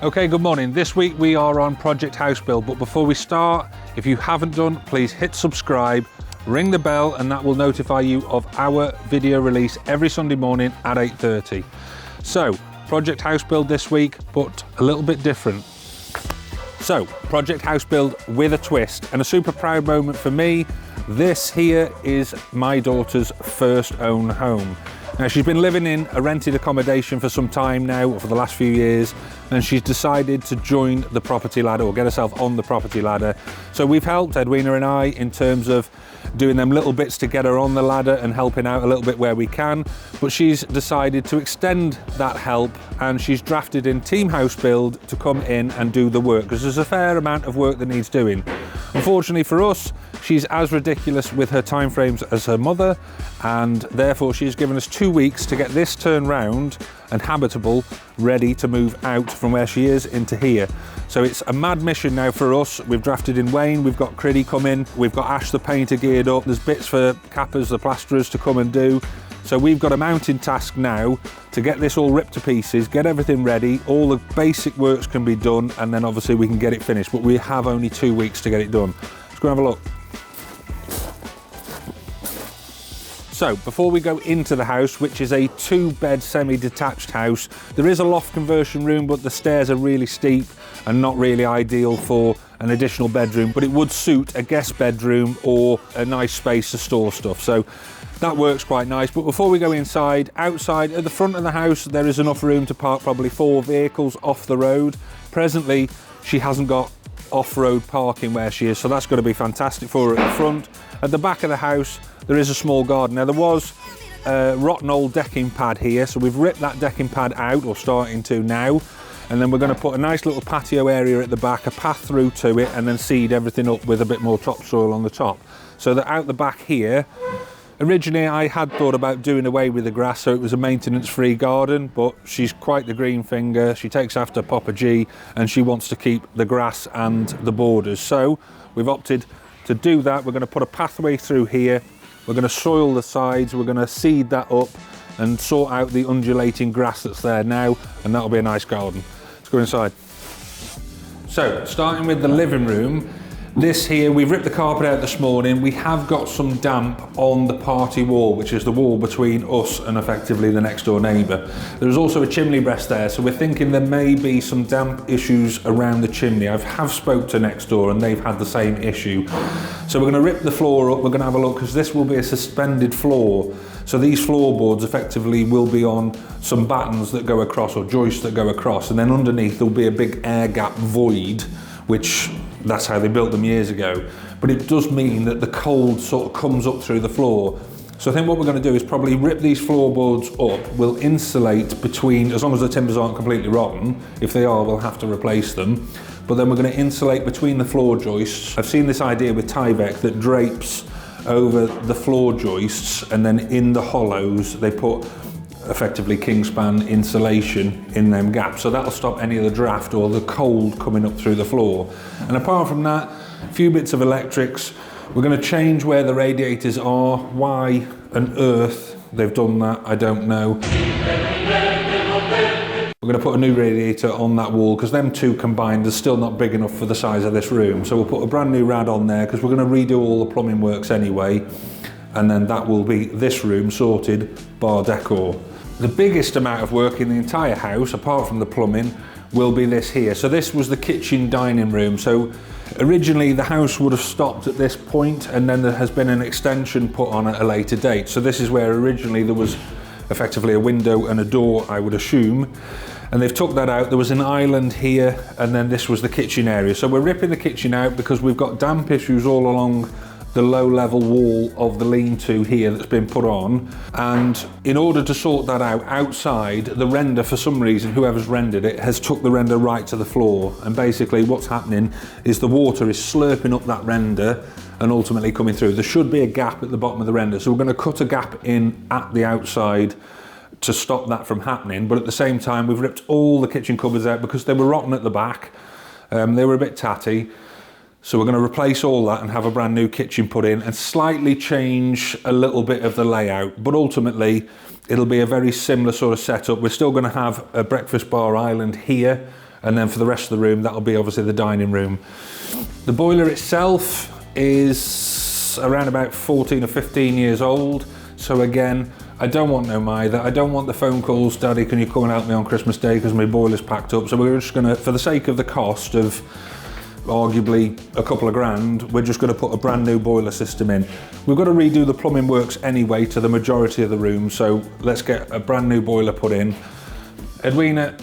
Okay, good morning. This week we are on Project House Build, but before we start, if you haven't done, please hit subscribe, ring the bell, and that will notify you of our video release every Sunday morning at 8:30. So, Project House Build this week, but a little bit different. So, Project House Build with a twist, and a super proud moment for me. This here is my daughter's first own home. Now, she's been living in a rented accommodation for some time now, for the last few years, and she's decided to join the property ladder, or get herself on the property ladder. So we've helped, Edwina and I, in terms of doing them little bits to get her on the ladder and helping out a little bit where we can. But she's decided to extend that help, and she's drafted in Team House Build to come in and do the work, because there's a fair amount of work that needs doing. Unfortunately for us, she's as ridiculous with her timeframes as her mother, and therefore she's given us 2 weeks to get this turned round and habitable, ready to move out from where she is into here. So it's a mad mission now for us. We've drafted in Wayne, we've got Criddy coming, we've got Ash the painter geared up, there's bits for Cappers, the plasterers, to come and do. So we've got a mounting task now to get this all ripped to pieces, get everything ready, all the basic works can be done, and then obviously we can get it finished, but we have only 2 weeks to get it done. Let's go and have a look. So, before we go into the house, which is a 2-bed semi-detached house, there is a loft conversion room, but the stairs are really steep and not really ideal for an additional bedroom, but it would suit a guest bedroom or a nice space to store stuff. So that works quite nice. But before we go inside, outside at the front of the house, there is enough room to park probably 4 vehicles off the road. Presently, she hasn't got off-road parking where she is, so that's going to be fantastic for her at the front. At the back of the house, there is a small garden. Now, there was a rotten old decking pad here, so we've ripped that decking pad out, or starting to now, and then we're going to put a nice little patio area at the back, a path through to it, and then seed everything up with a bit more topsoil on the top. So that out the back here, originally I had thought about doing away with the grass so it was a maintenance-free garden, but she's quite the green finger. She takes after Papa G, and she wants to keep the grass and the borders. So we've opted to do that. We're going to put a pathway through here. We're going to soil the sides. We're going to seed that up and sort out the undulating grass that's there now, and that'll be a nice garden. Let's go inside. So, starting with the living room, this here, we ripped the carpet out this morning. We have got some damp on the party wall, which is the wall between us and effectively the next door neighbour. There's also a chimney breast there, so we're thinking there may be some damp issues around the chimney. I have spoke to next door and they've had the same issue. So we're going to rip the floor up, we're going to have a look, because this will be a suspended floor. So these floorboards effectively will be on some battens that go across, or joists that go across, and then underneath there'll be a big air gap void, which that's how they built them years ago. But it does mean that the cold sort of comes up through the floor. So I think what we're going to do is probably rip these floorboards up. We'll insulate between, as long as the timbers aren't completely rotten. If they are, we'll have to replace them. But then we're going to insulate between the floor joists. I've seen this idea with Tyvek that drapes over the floor joists, and then in the hollows they put effectively Kingspan insulation in them gaps, so that'll stop any of the draft or the cold coming up through the floor. And apart from that, a few bits of electrics. We're going to change where the radiators are. Why on earth they've done that, I don't know. We're going to put a new radiator on that wall, because them two combined are still not big enough for the size of this room. So we'll put a brand new rad on there, because we're going to redo all the plumbing works anyway, and then that will be this room sorted, bar decor. The biggest amount of work in the entire house, apart from the plumbing, will be this here. So this was the kitchen dining room. So originally the house would have stopped at this point, and then there has been an extension put on at a later date. So this is where originally there was effectively a window and a door, I would assume. And they've took that out. There was an island here, and then this was the kitchen area. So we're ripping the kitchen out because we've got damp issues all along the low level wall of the lean-to here that's been put on, and in order to sort that out outside, the render, for some reason, whoever's rendered it has took the render right to the floor, and basically what's happening is the water is slurping up that render and ultimately coming through. There should be a gap at the bottom of the render, so we're going to cut a gap in at the outside to stop that from happening. But at the same time, we've ripped all the kitchen cupboards out because they were rotten at the back. They were a bit tatty. So we're going to replace all that and have a brand new kitchen put in and slightly change a little bit of the layout. But ultimately, it'll be a very similar sort of setup. We're still going to have a breakfast bar island here, And then for the rest of the room, that'll be obviously the dining room. The boiler itself is around about 14 or 15 years old. So again, I don't want no mither. I don't want the phone calls, Daddy, can you come and help me on Christmas Day because my boiler's packed up. So we're just gonna, for the sake of the cost of arguably a couple of grand, we're just gonna put a brand new boiler system in. We've got to redo the plumbing works anyway to the majority of the room, so let's get a brand new boiler put in. Edwina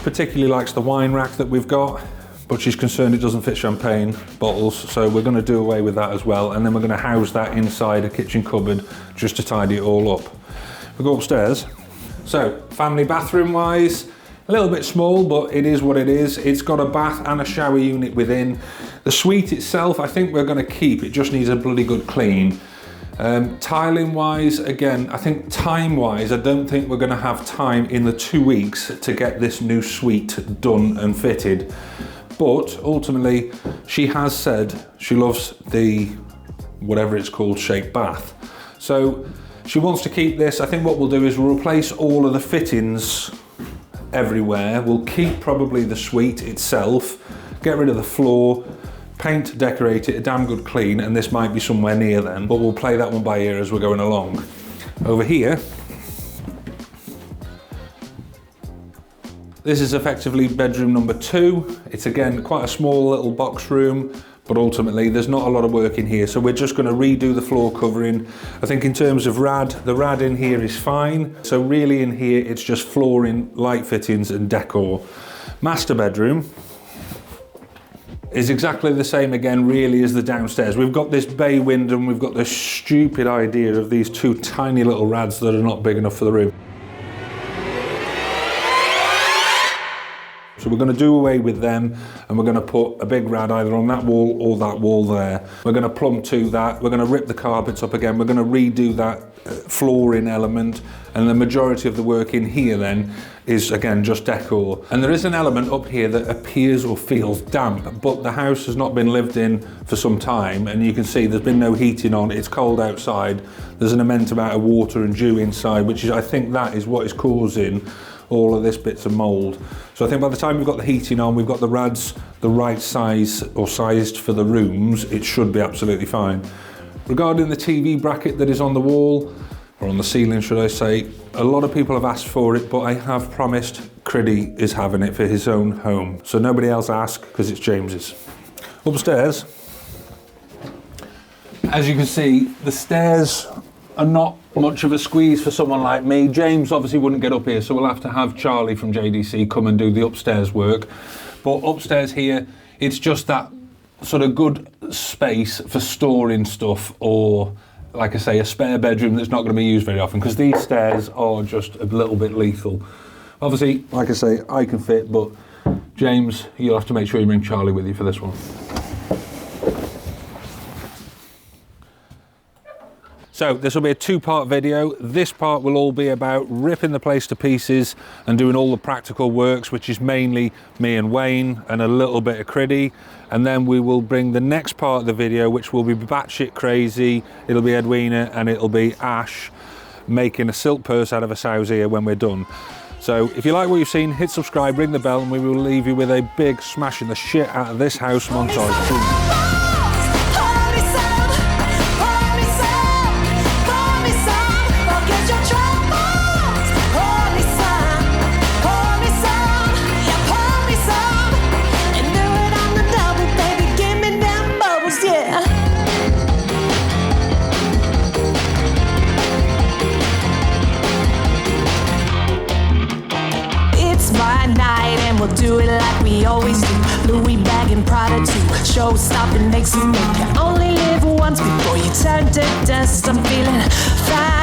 particularly likes the wine rack that we've got, but she's concerned it doesn't fit champagne bottles, so we're going to do away with that as well, and then we're going to house that inside a kitchen cupboard just to tidy it all up. We go upstairs. So, family bathroom wise, a little bit small, but it is what it is. It's got a bath and a shower unit within. The suite itself, I think we're going to keep. It just needs a bloody good clean. Tiling wise, again, I think time wise, I don't think we're going to have time in the 2 weeks to get this new suite done and fitted. But ultimately, she has said she loves the, whatever it's called, shaped bath. So she wants to keep this. I think what we'll do is we'll replace all of the fittings everywhere. We'll keep probably the suite itself, get rid of the floor, paint, decorate it, a damn good clean, and this might be somewhere near then, but we'll play that one by ear as we're going along. Over here, this is effectively bedroom number 2. It's again quite a small little box room, but ultimately there's not a lot of work in here, so we're just going to redo the floor covering. I think in terms of rad, the rad in here is fine, so really in here it's just flooring, light fittings and decor. Master bedroom is exactly the same again really as the downstairs. We've got this bay window and we've got this stupid idea of these 2 tiny little rads that are not big enough for the room. So we're going to do away with them and we're going to put a big rad either on that wall or that wall there. We're going to plumb to that, we're going to rip the carpets up again, we're going to redo that flooring element, and the majority of the work in here then is again just decor. And there is an element up here that appears or feels damp, but the house has not been lived in for some time, and you can see there's been no heating on, it's cold outside, there's an immense amount of water and dew inside, which is, I think that is what is causing all of this bits of mould. So I think by the time we've got the heating on, we've got the rads the right size or sized for the rooms, it should be absolutely fine. Regarding the TV bracket that is on the wall, or on the ceiling should I say, a lot of people have asked for it, but I have promised Criddy is having it for his own home. So nobody else ask, because it's James's. Upstairs, as you can see, the stairs are not much of a squeeze for someone like me. James obviously wouldn't get up here, so we'll have to have Charlie from JDC come and do the upstairs work. But upstairs here, it's just that sort of good space for storing stuff, or like I say, a spare bedroom that's not going to be used very often, because these stairs are just a little bit lethal. Obviously, like I say, I can fit, but James, you'll have to make sure you bring Charlie with you for this one. So this will be a 2-part video. This part will all be about ripping the place to pieces and doing all the practical works, which is mainly me and Wayne and a little bit of Criddy. And then we will bring the next part of the video, which will be batshit crazy. It'll be Edwina and it'll be Ash making a silk purse out of a sow's ear when we're done. So if you like what you've seen, hit subscribe, ring the bell, and we will leave you with a big smashing the shit out of this house montage. Boom. We'll do it like we always do. Louis bag and Prada too. Show stop and makes you think you only live once before you turn to dust. I'm feeling fine.